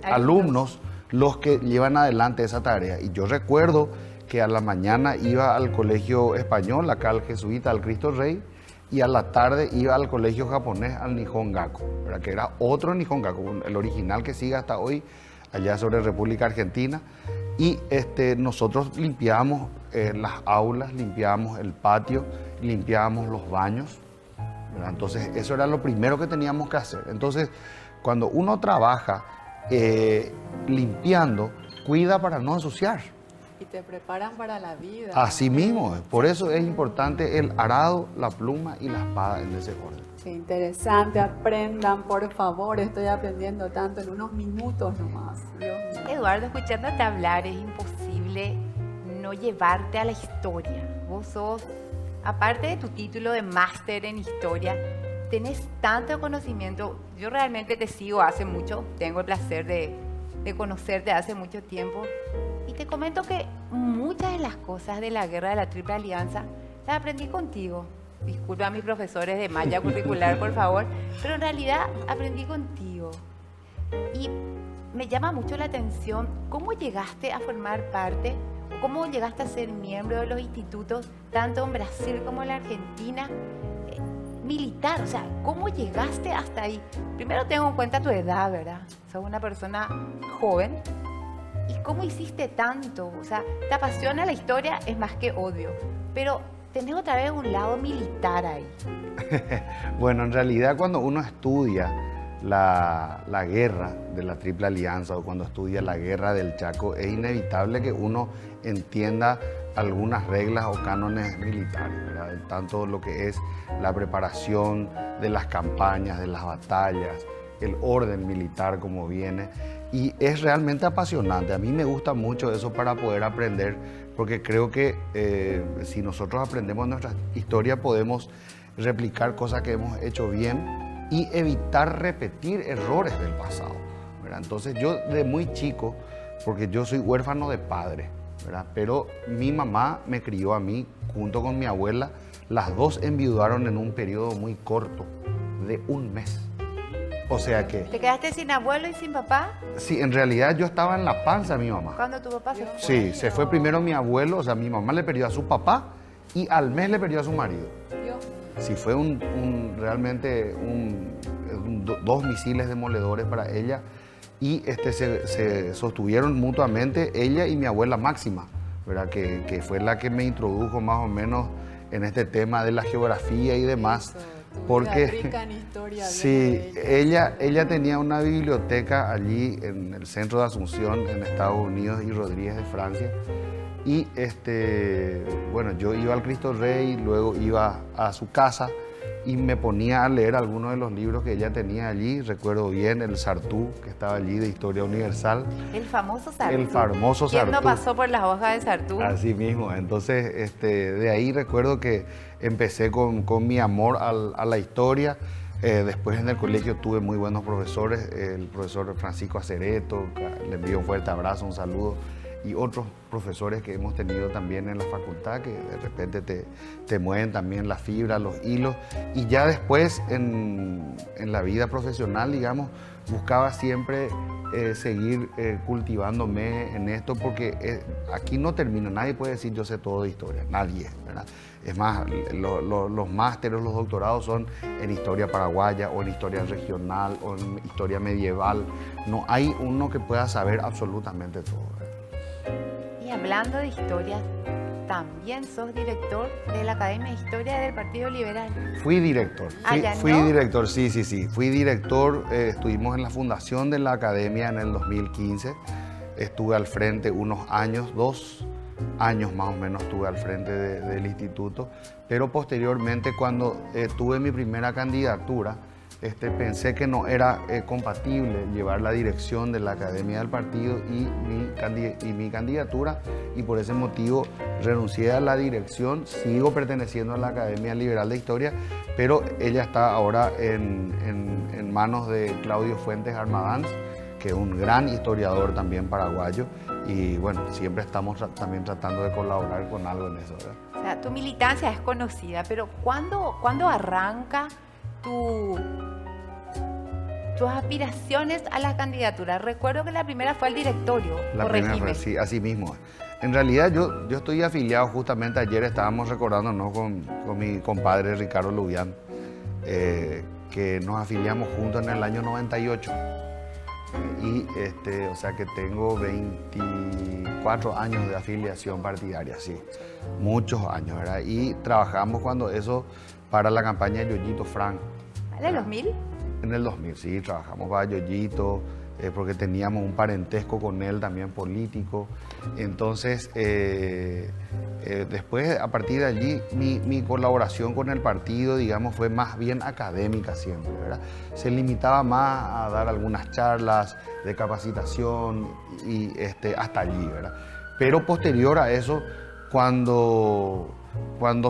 alumnos los que llevan adelante esa tarea. Y yo recuerdo que a la mañana iba al colegio español, acá al jesuita, al Cristo Rey, y a la tarde iba al colegio japonés, al Nihon Gaku, ¿verdad? Que era otro Nihon Gaku, el original que sigue hasta hoy, allá sobre República Argentina. Y nosotros limpiábamos las aulas, limpiábamos el patio, limpiábamos los baños, ¿verdad? Entonces eso era lo primero que teníamos que hacer. Entonces cuando uno trabaja limpiando, cuida para no ensuciar. Y te preparan para la vida. Así mismo, por eso es importante el arado, la pluma y la espada en ese orden. Qué interesante, aprendan, por favor, estoy aprendiendo tanto en unos minutos nomás. Dios mío. Eduardo, escuchándote hablar es imposible no llevarte a la historia. Vos sos, aparte de tu título de máster en historia, tenés tanto conocimiento. Yo realmente te sigo hace mucho, tengo el placer de conocerte hace mucho tiempo. Y te comento que muchas de las cosas de la guerra de la Triple Alianza las aprendí contigo. Disculpa a mis profesores de malla curricular, por favor, pero en realidad aprendí contigo. Y me llama mucho la atención cómo llegaste a formar parte, cómo llegaste a ser miembro de los institutos, tanto en Brasil como en la Argentina, militar. O sea, ¿cómo llegaste hasta ahí? Primero tengo en cuenta tu edad, ¿verdad? Sos una persona joven. ¿Y cómo hiciste tanto? O sea, te apasiona la historia, es más que odio, pero tenés otra vez un lado militar ahí. Bueno, en realidad cuando uno estudia la guerra de la Triple Alianza o cuando estudia la guerra del Chaco, es inevitable que uno entienda algunas reglas o cánones militares, ¿verdad? Tanto lo que es la preparación de las campañas, de las batallas, el orden militar como viene. Y es realmente apasionante. A mí me gusta mucho eso para poder aprender, porque creo que si nosotros aprendemos nuestra historia podemos replicar cosas que hemos hecho bien y evitar repetir errores del pasado, ¿verdad? Entonces yo de muy chico, porque yo soy huérfano de padre, ¿verdad? Pero mi mamá me crió a mí junto con mi abuela. Las dos enviudaron en un periodo muy corto, de un mes. O sea que... ¿Te quedaste sin abuelo y sin papá? Sí, en realidad yo estaba en la panza de mi mamá. Cuando tu papá se fue. Sí, se fue primero mi abuelo, o sea, mi mamá le perdió a su papá y al mes le perdió a su marido. Sí, fue realmente dos misiles demoledores para ella y se sostuvieron mutuamente ella y mi abuela Máxima, ¿verdad? Que fue la que me introdujo más o menos en este tema de la geografía y demás. Porque rica en historia, sí, ella tenía una biblioteca allí en el centro de Asunción, en Estados Unidos, y Rodríguez de Francia. Y bueno, yo iba al Cristo Rey, luego iba a su casa y me ponía a leer algunos de los libros que ella tenía allí. Recuerdo bien el Sartú, que estaba allí, de Historia Universal. El famoso Sartú. El famoso Sartú. ¿Quién no pasó por las hojas de Sartú? Así mismo. Entonces, de ahí recuerdo que empecé con mi amor a la historia. Después en el colegio tuve muy buenos profesores. El profesor Francisco Acereto, le envío un fuerte abrazo, un saludo. y otros profesores que hemos tenido también en la facultad, que de repente te mueven también la fibra, los hilos. Y ya después en la vida profesional, digamos, buscaba siempre seguir cultivándome en esto, porque aquí no termina, nadie puede decir yo sé todo de historia, nadie, ¿verdad? Es más, los másteres, los doctorados son en historia paraguaya o en historia regional o en historia medieval. No hay uno que pueda saber absolutamente todo, ¿verdad? Y hablando de historia, también sos director de la Academia de Historia del Partido Liberal. Fui director. Fui director, sí. Fui director, estuvimos en la fundación de la Academia en el 2015. Estuve al frente unos años, 2 años más o menos estuve al frente del instituto. Pero posteriormente, cuando tuve mi primera candidatura, pensé que no era compatible llevar la dirección de la Academia del Partido y mi candidatura, y por ese motivo renuncié a la dirección. Sigo perteneciendo a la Academia Liberal de Historia, pero ella está ahora en manos de Claudio Fuentes Armadanz, que es un gran historiador también paraguayo, y bueno, siempre estamos también tratando de colaborar con algo en eso, ¿verdad? O sea, tu militancia es conocida, pero ¿cuándo arranca tus aspiraciones a la candidatura? Recuerdo que la primera fue al directorio. La primera fue, sí, así mismo. En realidad yo estoy afiliado, justamente ayer estábamos recordándonos con mi compadre Ricardo Lubián, que nos afiliamos juntos en el año 98. O sea que tengo 24 años de afiliación partidaria, sí, muchos años, ¿verdad? Y trabajamos cuando eso para la campaña de Yoyito Frank. ¿En el 2000? En el 2000, sí, trabajamos para Yoyito, porque teníamos un parentesco con él también político. Entonces, después, a partir de allí, mi colaboración con el partido, digamos, fue más bien académica siempre, ¿verdad? Se limitaba más a dar algunas charlas de capacitación y hasta allí, ¿verdad? Pero posterior a eso, cuando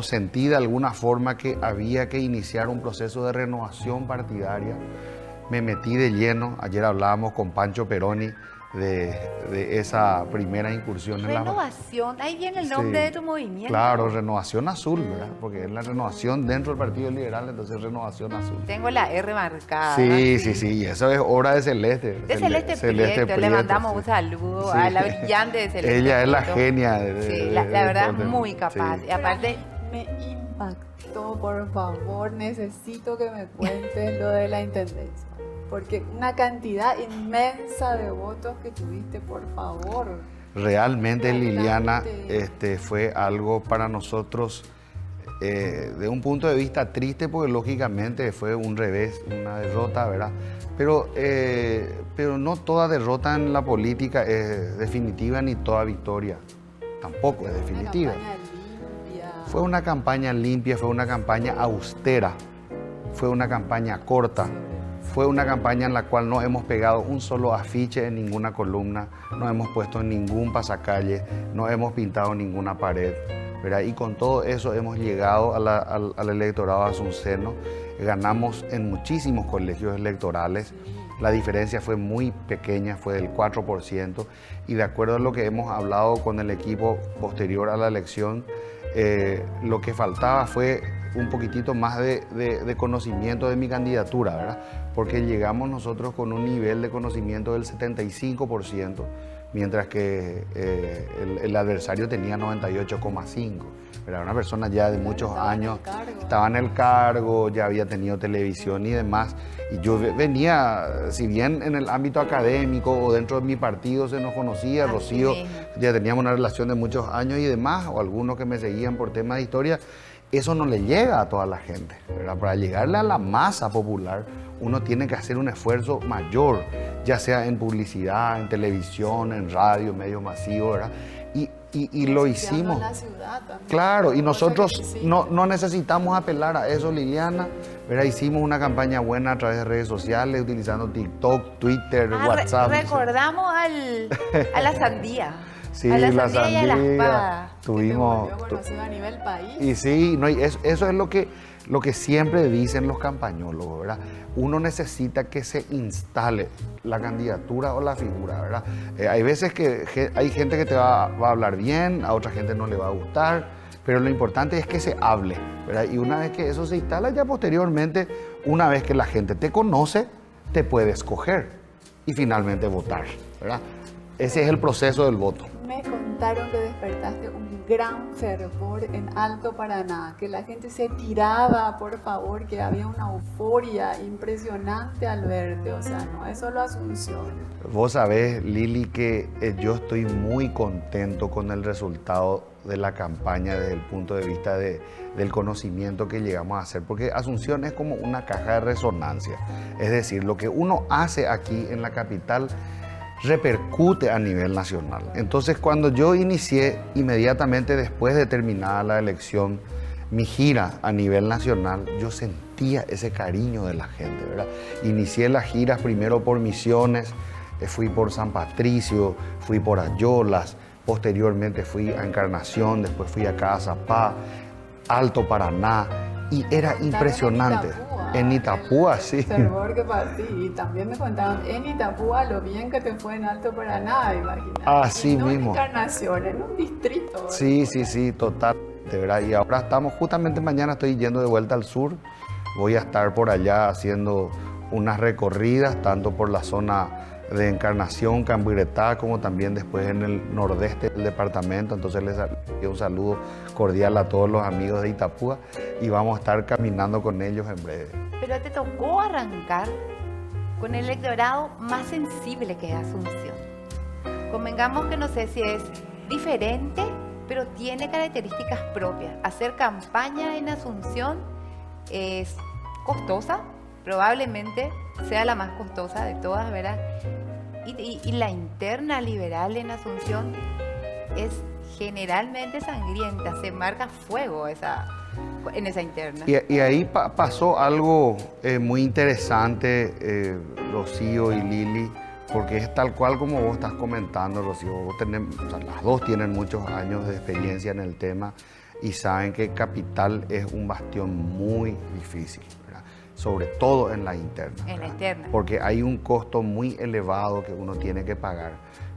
sentí de alguna forma que había que iniciar un proceso de renovación partidaria, me metí de lleno. Ayer hablábamos con Pancho Peroni de esa primera incursión en la... Renovación, ahí viene el nombre de tu movimiento. Claro, Renovación Azul, ¿verdad? Porque es la renovación dentro del Partido Liberal, entonces Renovación Azul. Tengo la R marcada. Sí, y eso es obra de Celeste. De Celeste Prieto, le mandamos un saludo a la brillante de Celeste Ella es la Prieto. genia. La verdad, muy capaz. Sí. Y aparte... Me impactó, por favor, necesito que me cuentes lo de la intendencia. Porque una cantidad inmensa de votos que tuviste, por favor. Realmente, Liliana, fue algo para nosotros de un punto de vista triste, porque lógicamente fue un revés, una derrota, ¿verdad? Pero no toda derrota en la política es definitiva, ni toda victoria tampoco es definitiva. Fue una campaña limpia, fue una campaña austera, fue una campaña corta. Fue una campaña en la cual no hemos pegado un solo afiche en ninguna columna, no hemos puesto ningún pasacalle, no hemos pintado ninguna pared, ¿verdad? Y con todo eso hemos llegado al electorado asunceno, ganamos en muchísimos colegios electorales, la diferencia fue muy pequeña, fue del 4%, y de acuerdo a lo que hemos hablado con el equipo posterior a la elección, lo que faltaba fue un poquitito más de conocimiento de mi candidatura, ¿verdad? Porque llegamos nosotros con un nivel de conocimiento del 75%, mientras que el adversario tenía 98,5%. Era una persona ya de muchos años, estaba en el cargo, ya había tenido televisión y demás. Y yo venía, si bien en el ámbito académico o dentro de mi partido se nos conocía, Rocío, ya teníamos una relación de muchos años y demás, o algunos que me seguían por temas de historia, eso no le llega a toda la gente, ¿verdad? Para llegarle a la masa popular, uno tiene que hacer un esfuerzo mayor, ya sea en publicidad, en televisión, en radio, medios masivos, ¿verdad? Y lo hicimos. En la ciudad también. Claro, y nosotros no necesitamos apelar a eso, Liliana, ¿verdad? Hicimos una campaña buena a través de redes sociales, utilizando TikTok, Twitter, WhatsApp. Recordamos a la sandía. Sí, a la sandía y a la espada. Tuvimos... Que te volvió conocido a nivel país. Y sí, no, y eso es lo que siempre dicen los campañólogos, ¿verdad? Uno necesita que se instale la candidatura o la figura, ¿verdad? Hay veces que hay gente que te va a hablar bien, a otra gente no le va a gustar, pero lo importante es que se hable, ¿verdad? Y una vez que eso se instala, ya posteriormente, una vez que la gente te conoce, te puede escoger y finalmente votar, ¿verdad? Ese es el proceso del voto. Me contaron que despertaste un gran fervor en Alto Paraná, que la gente se tiraba, por favor, que había una euforia impresionante al verte, o sea, no es solo Asunción. Vos sabés, Lili, que yo estoy muy contento con el resultado de la campaña desde el punto de vista del conocimiento que llegamos a hacer, porque Asunción es como una caja de resonancia, es decir, lo que uno hace aquí en la capital repercute a nivel nacional. Entonces, cuando yo inicié inmediatamente después de terminada la elección mi gira a nivel nacional, yo sentía ese cariño de la gente, ¿verdad? Inicié las giras primero por Misiones, fui por San Patricio, fui por Ayolas, posteriormente fui a Encarnación, después fui acá a Zapá, Alto Paraná, y era impresionante. En Itapúa, sí. El fervor que partí. Y también me contaban en Itapúa lo bien que te fue en Alto Paraná, imagínate. Así y no mismo. En Encarnación, en un distrito. ¿verdad? Sí, totalmente, ¿verdad? Y ahora estamos, justamente mañana estoy yendo de vuelta al sur. Voy a estar por allá haciendo unas recorridas, tanto por la zona de Encarnación, Cambuiretá, como también después en el nordeste del departamento. Entonces les doy un saludo cordial a todos los amigos de Itapúa y vamos a estar caminando con ellos en breve. Pero te tocó arrancar con el electorado más sensible que es Asunción. Convengamos que no sé si es diferente, pero tiene características propias. Hacer campaña en Asunción es costosa, probablemente sea la más costosa de todas, ¿verdad? Y la interna liberal en Asunción es generalmente sangrienta, se marca fuego en esa interna. Y ahí pasó algo muy interesante, Rocío y Lili, porque es tal cual como vos estás comentando, Rocío. O sea, las dos tienen muchos años de experiencia en el tema y saben que Capital es un bastión muy difícil, ¿verdad? Sobre todo en la interna. En la interna. Porque hay un costo muy elevado que uno tiene que pagar.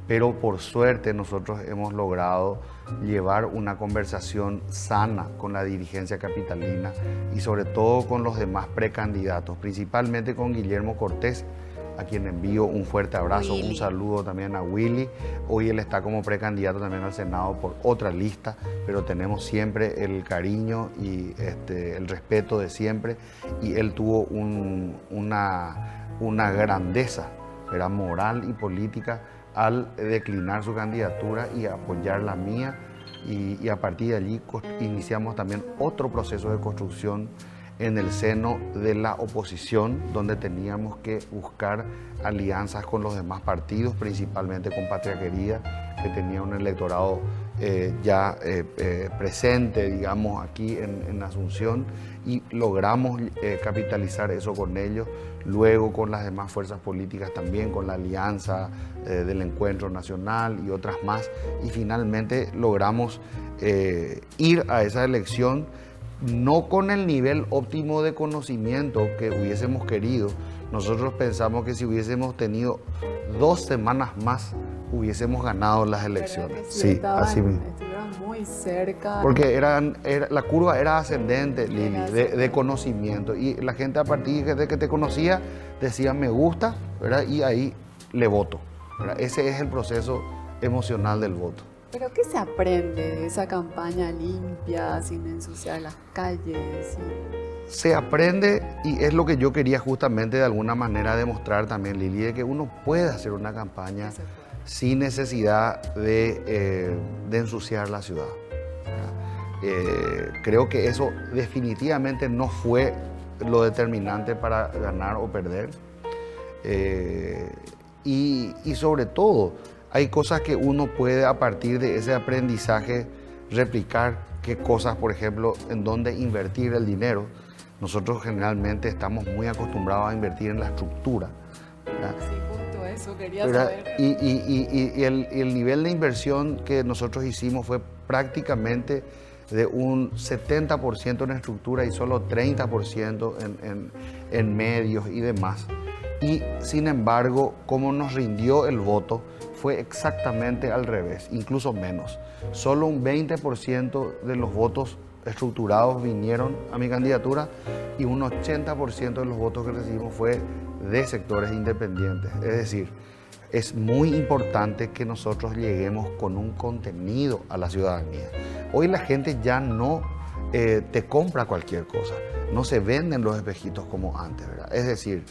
Pero por suerte nosotros hemos logrado llevar una conversación sana con la dirigencia capitalina y sobre todo con los demás precandidatos, principalmente con Guillermo Cortés, a quien envío un fuerte abrazo, Willy. un saludo también a Willy. Hoy él está como precandidato también al Senado por otra lista, pero tenemos siempre el cariño y el respeto de siempre. Y él tuvo una grandeza, era moral y política, al declinar su candidatura y apoyar la mía. Y a partir de allí iniciamos también otro proceso de construcción en el seno de la oposición, donde teníamos que buscar alianzas con los demás partidos, principalmente con Patria Querida, que tenía un electorado ya presente, digamos, aquí en Asunción, y logramos capitalizar eso con ellos, luego con las demás fuerzas políticas también, con la alianza del Encuentro Nacional y otras más, y finalmente logramos ir a esa elección no con el nivel óptimo de conocimiento que hubiésemos querido. Nosotros pensamos que si hubiésemos tenido 2 semanas más, hubiésemos ganado las elecciones. Sí, así mismo. Estuvieron muy cerca. Porque la curva era ascendente, Lili, de conocimiento. Y la gente a partir de que te conocía decía me gusta, ¿verdad? Y ahí le voto, ¿verdad? Ese es el proceso emocional del voto. ¿Pero qué se aprende de esa campaña limpia, sin ensuciar las calles? Se aprende, y es lo que yo quería justamente de alguna manera demostrar también, Lili, de que uno puede hacer una campaña sin necesidad de ensuciar la ciudad. Creo que eso definitivamente no fue lo determinante para ganar o perder. Y sobre todo, hay cosas que uno puede a partir de ese aprendizaje replicar, qué cosas, por ejemplo, en dónde invertir el dinero. Nosotros generalmente estamos muy acostumbrados a invertir en la estructura, ¿verdad? Sí, justo Eso quería ¿verdad? saber. Y el nivel de inversión que nosotros hicimos fue prácticamente de un 70% en estructura y solo 30% en medios y demás. Y sin embargo, como nos rindió el voto, fue exactamente al revés, incluso menos. Solo un 20% de los votos estructurados vinieron a mi candidatura y un 80% de los votos que recibimos fue de sectores independientes. Es decir, es muy importante que nosotros lleguemos con un contenido a la ciudadanía. Hoy la gente ya no te compra cualquier cosa, no se venden los espejitos como antes, ¿verdad? Es decir,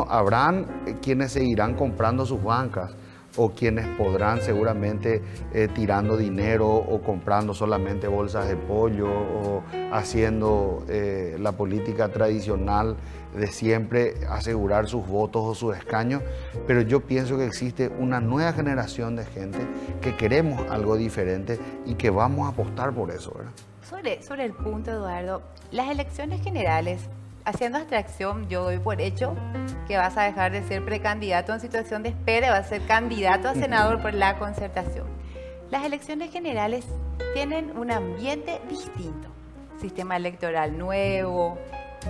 habrán quienes seguirán comprando sus bancas o quienes podrán seguramente tirando dinero o comprando solamente bolsas de pollo o haciendo la política tradicional de siempre asegurar sus votos o sus escaños, pero yo pienso que existe una nueva generación de gente que queremos algo diferente y que vamos a apostar por eso, ¿verdad? Sobre el punto, Eduardo, las elecciones generales, haciendo abstracción, yo doy por hecho que vas a dejar de ser precandidato en situación de espera y vas a ser candidato a senador por la Concertación. Las elecciones generales tienen un ambiente distinto. Sistema electoral nuevo,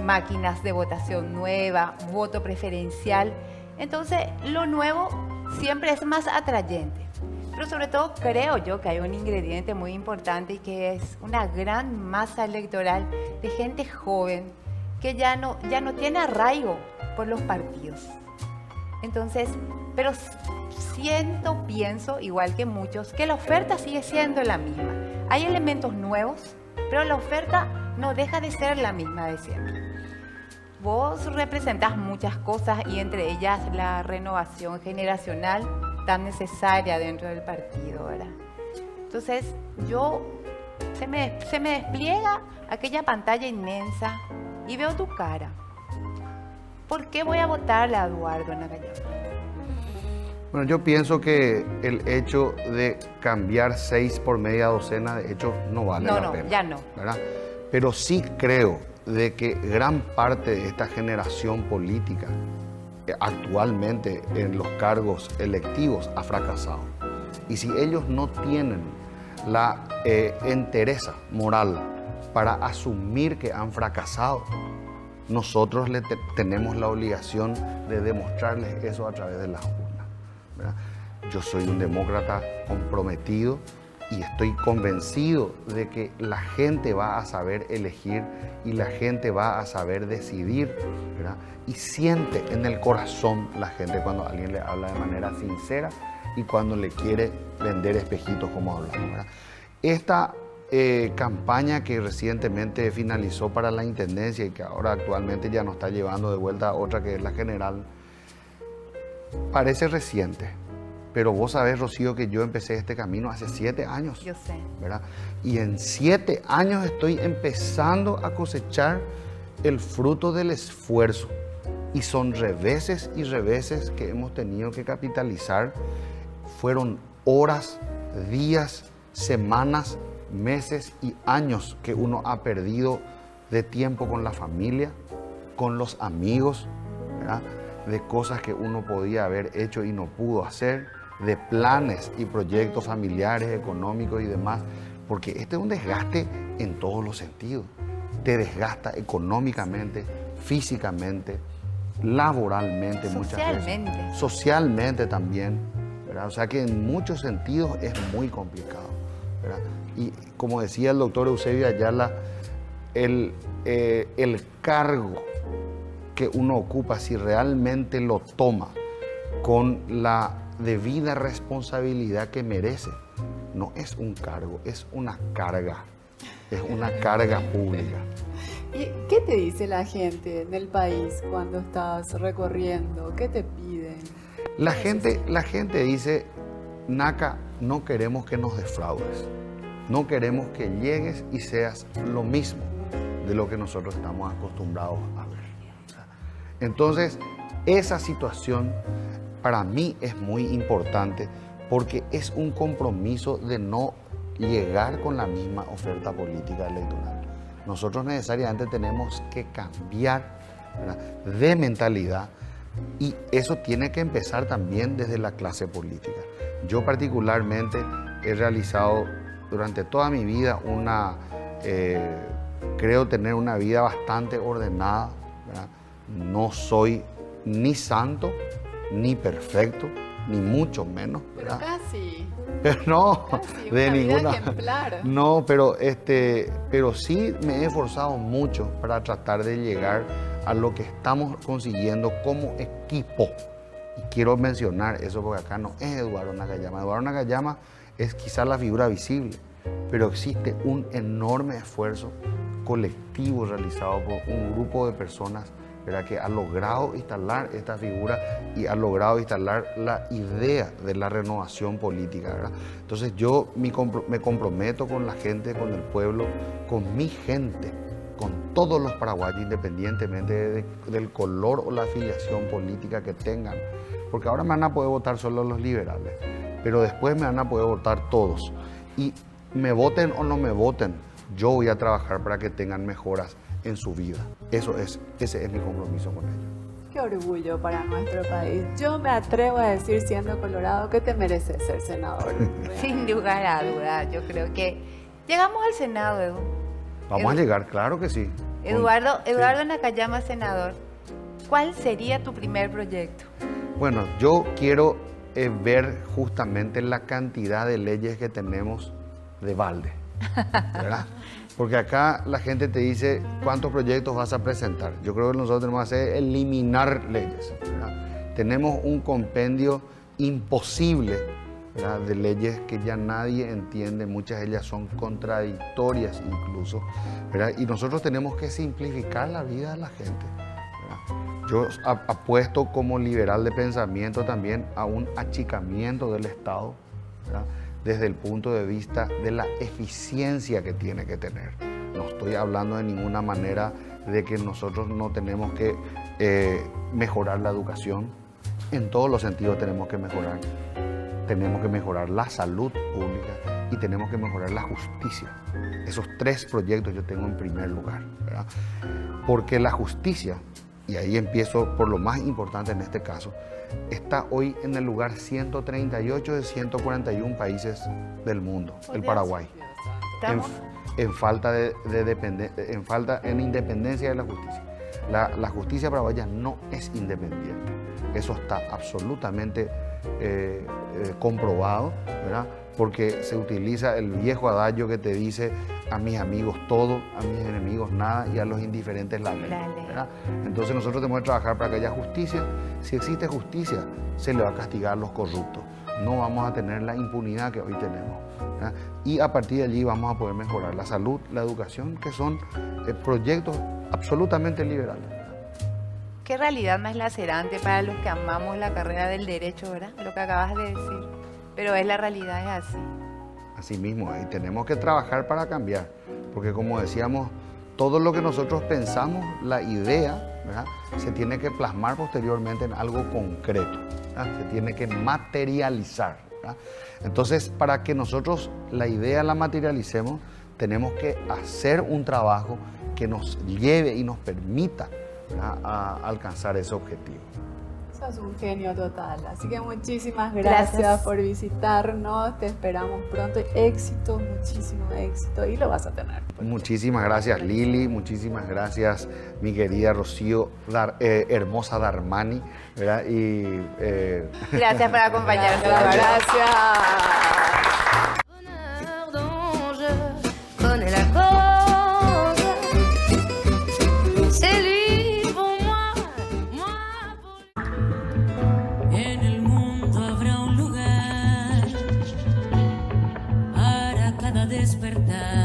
máquinas de votación nueva, voto preferencial. Entonces, lo nuevo siempre es más atrayente. Pero sobre todo creo yo que hay un ingrediente muy importante y que es una gran masa electoral de gente joven que ya no tiene arraigo por los partidos. Entonces, pero pienso, igual que muchos, que la oferta sigue siendo la misma. Hay elementos nuevos, pero la oferta no deja de ser la misma de siempre. Vos representás muchas cosas y entre ellas la renovación generacional tan necesaria dentro del partido, ¿verdad? Entonces, se me despliega aquella pantalla inmensa y veo tu cara. ¿Por qué voy a votarle a Eduardo Nagayama? Bueno, yo pienso que el hecho de cambiar 6 por media docena, de hecho, no vale la pena. Ya no. ¿Verdad? Pero sí creo de que gran parte de esta generación política actualmente en los cargos electivos ha fracasado. Y si ellos no tienen la entereza moral para asumir que han fracasado, nosotros tenemos la obligación de demostrarles eso a través de las urnas, ¿verdad? Yo soy un demócrata comprometido y estoy convencido de que la gente va a saber elegir y la gente va a saber decidir, ¿verdad? Y siente en el corazón la gente cuando alguien le habla de manera sincera y cuando le quiere vender espejitos como hablamos, ¿verdad? Esta campaña que recientemente finalizó para la intendencia y que ahora actualmente ya nos está llevando de vuelta a otra que es la general, parece reciente. Pero vos sabés, Rocío, que yo empecé este camino hace 7 años. Yo sé. ¿Verdad? Y en 7 años estoy empezando a cosechar el fruto del esfuerzo. Y son reveses y reveses que hemos tenido que capitalizar. Fueron horas, días, semanas, meses y años que uno ha perdido de tiempo con la familia, con los amigos, ¿verdad? De cosas que uno podía haber hecho y no pudo hacer, de planes y proyectos familiares, económicos y demás, porque este es un desgaste en todos los sentidos. Te desgasta económicamente, físicamente, laboralmente muchas veces. Socialmente también, ¿verdad? O sea que en muchos sentidos es muy complicado, ¿verdad? Y como decía el doctor Eusebio Ayala, el cargo que uno ocupa, si realmente lo toma con la debida responsabilidad que merece, no es un cargo, es una carga pública. ¿Y qué te dice la gente en el país cuando estás recorriendo? ¿Qué te piden? La gente dice, Naka, no queremos que nos defraudes, no queremos que llegues y seas lo mismo de lo que nosotros estamos acostumbrados a ver. Entonces, esa situación para mí es muy importante porque es un compromiso de no llegar con la misma oferta política electoral. Nosotros necesariamente tenemos que cambiar, ¿verdad?, de mentalidad, Y eso tiene que empezar también desde la clase política. Yo particularmente he realizado durante toda mi vida creo tener una vida bastante ordenada, ¿verdad? No soy ni santo, ni perfecto, ni mucho menos, Pero ¿verdad? casi. Pero no, Casi, de una vida ninguna. ejemplar. No, pero sí me he esforzado mucho para tratar de llegar a lo que estamos consiguiendo como equipo. Y quiero mencionar eso porque acá no es Eduardo Nakayama. Eduardo Nakayama es quizás la figura visible, pero existe un enorme esfuerzo colectivo realizado por un grupo de personas, ¿verdad?, que ha logrado instalar esta figura y ha logrado instalar la idea de la renovación política, ¿verdad? Entonces yo me comprometo con la gente, con el pueblo, con mi gente, con todos los paraguayos, independientemente del color o la afiliación política que tengan, porque ahora me van a poder votar solo los liberales, pero después me van a poder votar todos. Y me voten o no me voten, yo voy a trabajar para que tengan mejoras en su vida. Ese es mi compromiso con ellos. Qué orgullo para nuestro país. Yo me atrevo a decir, siendo colorado, que te mereces ser senador. Sin lugar a dudas, yo creo que llegamos al Senado, Edu. Vamos a llegar, claro que sí. Eduardo Sí. Nakayama, senador, ¿cuál sería tu primer proyecto? Bueno, yo quiero ver justamente la cantidad de leyes que tenemos de balde, ¿verdad? Porque acá la gente te dice cuántos proyectos vas a presentar. Yo creo que nosotros tenemos que hacer eliminar leyes, ¿verdad? Tenemos un compendio imposible, ¿verdad?, de leyes que ya nadie entiende, muchas de ellas son contradictorias incluso, ¿verdad? Y nosotros tenemos que simplificar la vida de la gente, ¿verdad? Yo apuesto como liberal de pensamiento también a un achicamiento del Estado, ¿verdad?, desde el punto de vista de la eficiencia que tiene que tener. No estoy hablando de ninguna manera de que nosotros no tenemos que mejorar la educación. En todos los sentidos tenemos que mejorar. Tenemos que mejorar la salud pública y tenemos que mejorar la justicia. Esos tres proyectos yo tengo en primer lugar, ¿verdad? Porque la justicia, y ahí empiezo por lo más importante en este caso, está hoy en el lugar 138 de 141 países del mundo, el Paraguay, Estamos... en independencia de la justicia. La justicia paraguaya no es independiente, eso está absolutamente comprobado, ¿verdad? Porque se utiliza el viejo adagio que te dice: a mis amigos todo, a mis enemigos nada y a los indiferentes la ley, ¿verdad? Entonces nosotros tenemos que trabajar para que haya justicia. Si existe justicia, se le va a castigar a los corruptos. No vamos a tener la impunidad que hoy tenemos, ¿verdad? Y a partir de allí vamos a poder mejorar la salud, la educación, que son proyectos absolutamente liberales. Qué realidad más lacerante para los que amamos la carrera del derecho, ¿verdad? Lo que acabas de decir. Pero es la realidad, es así. Así mismo, y tenemos que trabajar para cambiar, porque como decíamos, todo lo que nosotros pensamos, la idea, ¿verdad?, se tiene que plasmar posteriormente en algo concreto, ¿verdad? Se tiene que materializar, ¿verdad? Entonces, para que nosotros la idea la materialicemos, tenemos que hacer un trabajo que nos lleve y nos permita, ¿verdad?, a alcanzar ese objetivo. Sos un genio total, así que muchísimas gracias por visitarnos, te esperamos pronto, éxito, muchísimo éxito y lo vas a tener. Muchísimas gracias Lili, muchísimas gracias mi querida Rocío, hermosa Darmani, ¿verdad? Y, Gracias por acompañarnos. Gracias. Bonheur dont je connais la cause, c'est lui pour moi, moi pour lui. En el mundo habrá un lugar para cada despertar.